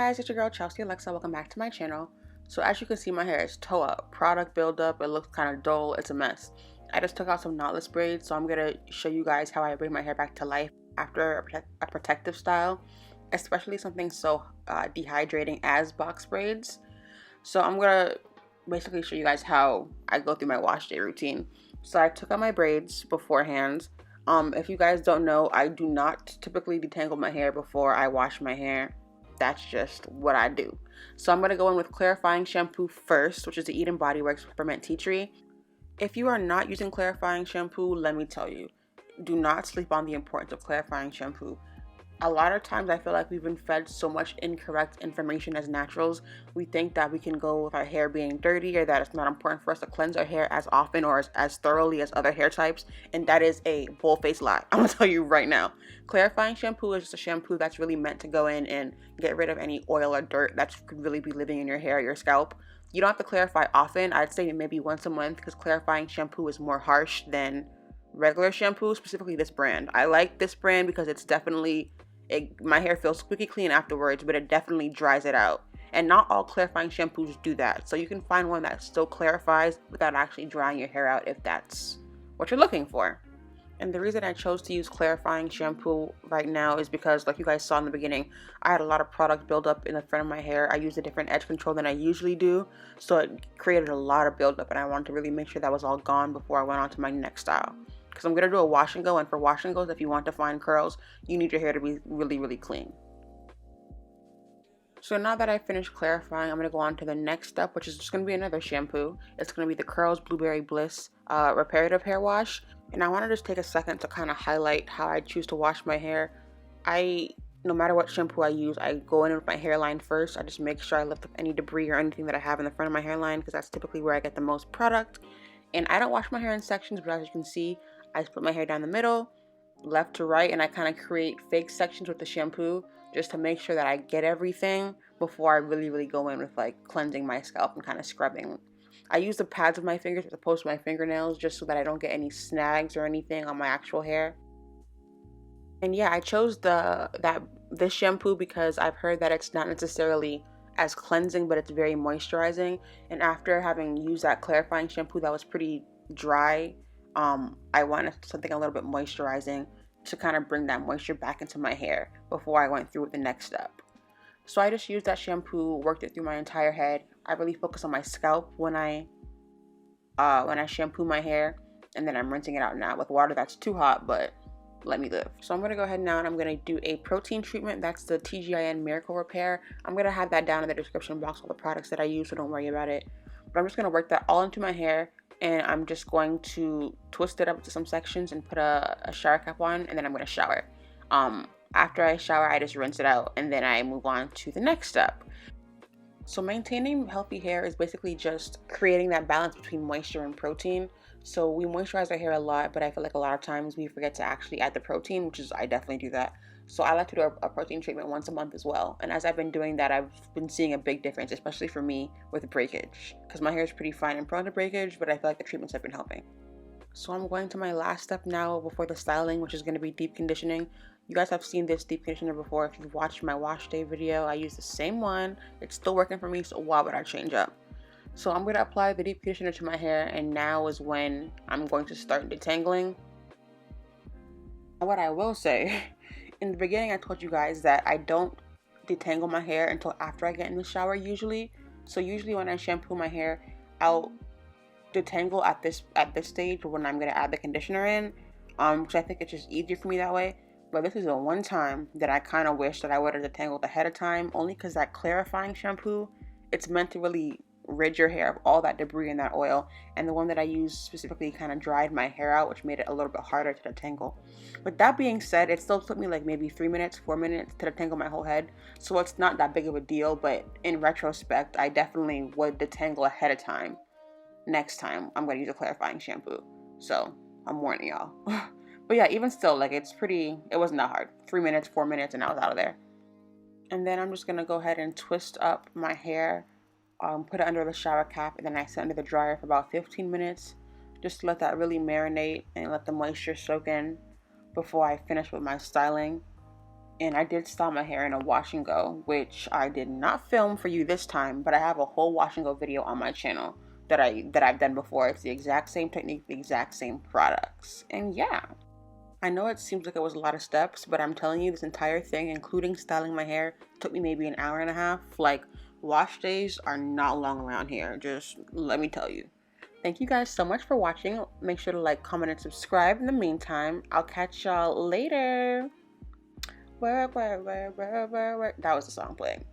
guys, it's your girl Chelsea Alexa. Welcome back to my channel. So as you can see, my hair is toe up, product buildup. It looks kind of dull. It's a mess. I just took out some knotless braids, so I'm gonna show you guys how I bring my hair back to life after a protective style, especially something so dehydrating as box braids. So I'm gonna basically show you guys how I go through my wash day routine. So I took out my braids beforehand. If you guys don't know, I do not typically detangle my hair before I wash my hair. That's just what I do. So I'm going to go in with clarifying shampoo first, which is the BodyWorks Peppermint Tea Tree. If you are not using clarifying shampoo, let me tell you, do not sleep on the importance of clarifying shampoo. A lot of times I feel like we've been fed so much incorrect information as naturals. We think that we can go with our hair being dirty, or that it's not important for us to cleanse our hair as often or as thoroughly as other hair types, and that is a bull-faced lie. I'm gonna tell you right now. Clarifying shampoo is just a shampoo that's really meant to go in and get rid of any oil or dirt that could really be living in your hair or your scalp. You don't have to clarify often. I'd say maybe once a month, because clarifying shampoo is more harsh than regular shampoo, specifically this brand. I like this brand because it's definitely my hair feels squeaky clean afterwards, but it definitely dries it out. And not all clarifying shampoos do that. So you can find one that still clarifies without actually drying your hair out if that's what you're looking for. And the reason I chose to use clarifying shampoo right now is because, like you guys saw in the beginning, I had a lot of product buildup in the front of my hair. I used a different edge control than I usually do, so it created a lot of buildup, and I wanted to really make sure that was all gone before I went on to my next style. Because I'm going to do a wash and go, and for wash and goes, if you want to find curls, you need your hair to be really, really clean. So now that I finished clarifying, I'm going to go on to the next step, which is just going to be another shampoo. It's going to be the Curls Blueberry Bliss Reparative Hair Wash. And I want to just take a second to kind of highlight how I choose to wash my hair. No matter what shampoo I use, I go in with my hairline first. I just make sure I lift up any debris or anything that I have in the front of my hairline, because that's typically where I get the most product. And I don't wash my hair in sections, but as you can see, I split my hair down the middle, left to right, and I kind of create fake sections with the shampoo just to make sure that I get everything before I really go in with like cleansing my scalp and kind of scrubbing. I use the pads of my fingers as opposed to my fingernails, just so that I don't get any snags or anything on my actual hair. And yeah, I chose this shampoo because I've heard that it's not necessarily as cleansing, but it's very moisturizing. And after having used that clarifying shampoo that was pretty dry, I wanted something a little bit moisturizing to kind of bring that moisture back into my hair before I went through with the next step. So I just used that shampoo, worked it through my entire head. I really focus on my scalp when I shampoo my hair, and then I'm rinsing it out now with water that's too hot, but let me live. So I'm going to go ahead now and I'm going to do a protein treatment. That's the tgin Miracle Repair. I'm going to have that down in the description box, all the products that I use, so don't worry about it. But I'm just going to work that all into my hair, and I'm just going to twist it up to some sections and put a shower cap on, and then I'm going to shower. After I shower, I just rinse it out, and then I move on to the next step. So maintaining healthy hair is basically just creating that balance between moisture and protein. So we moisturize our hair a lot, but I feel like a lot of times we forget to actually add the protein, which is, I definitely do that. So I like to do a protein treatment once a month as well. And as I've been doing that, I've been seeing a big difference, especially for me with breakage, because my hair is pretty fine and prone to breakage, but I feel like the treatments have been helping. So I'm going to my last step now before the styling, which is going to be deep conditioning. You guys have seen this deep conditioner before. If you've watched my wash day video, I use the same one. It's still working for me, so why would I change up? So I'm going to apply the deep conditioner to my hair, and now is when I'm going to start detangling. What I will say, in the beginning I told you guys that I don't detangle my hair until after I get in the shower usually. So usually when I shampoo my hair, I'll detangle at this stage when I'm going to add the conditioner in, because I think it's just easier for me that way. But this is the one time that I kind of wish that I would have detangled ahead of time, only because that clarifying shampoo, it's meant to really rid your hair of all that debris and that oil, and the one that I used specifically kind of dried my hair out, which made it a little bit harder to detangle. With that being said, it still took me like maybe 4 minutes to detangle my whole head, so it's not that big of a deal. But in retrospect, I definitely would detangle ahead of time. Next time I'm going to use a clarifying shampoo, so I'm warning y'all. But yeah, even still, like, it wasn't that hard. 3 minutes, 4 minutes, and I was out of there. And then I'm just going to go ahead and twist up my hair, put it under the shower cap, and then I set under the dryer for about 15 minutes, just to let that really marinate and let the moisture soak in before I finish with my styling. And I did style my hair in a wash and go, which I did not film for you this time, but I have a whole wash and go video on my channel that I've done before. It's the exact same technique, the exact same products. And yeah, I know it seems like it was a lot of steps, but I'm telling you, this entire thing, including styling my hair, took me maybe an hour and a half. Like, wash days are not long around here, just let me tell you. Thank you guys so much for watching. Make sure to like, comment, and subscribe. In the meantime, I'll catch y'all later. That was the song playing.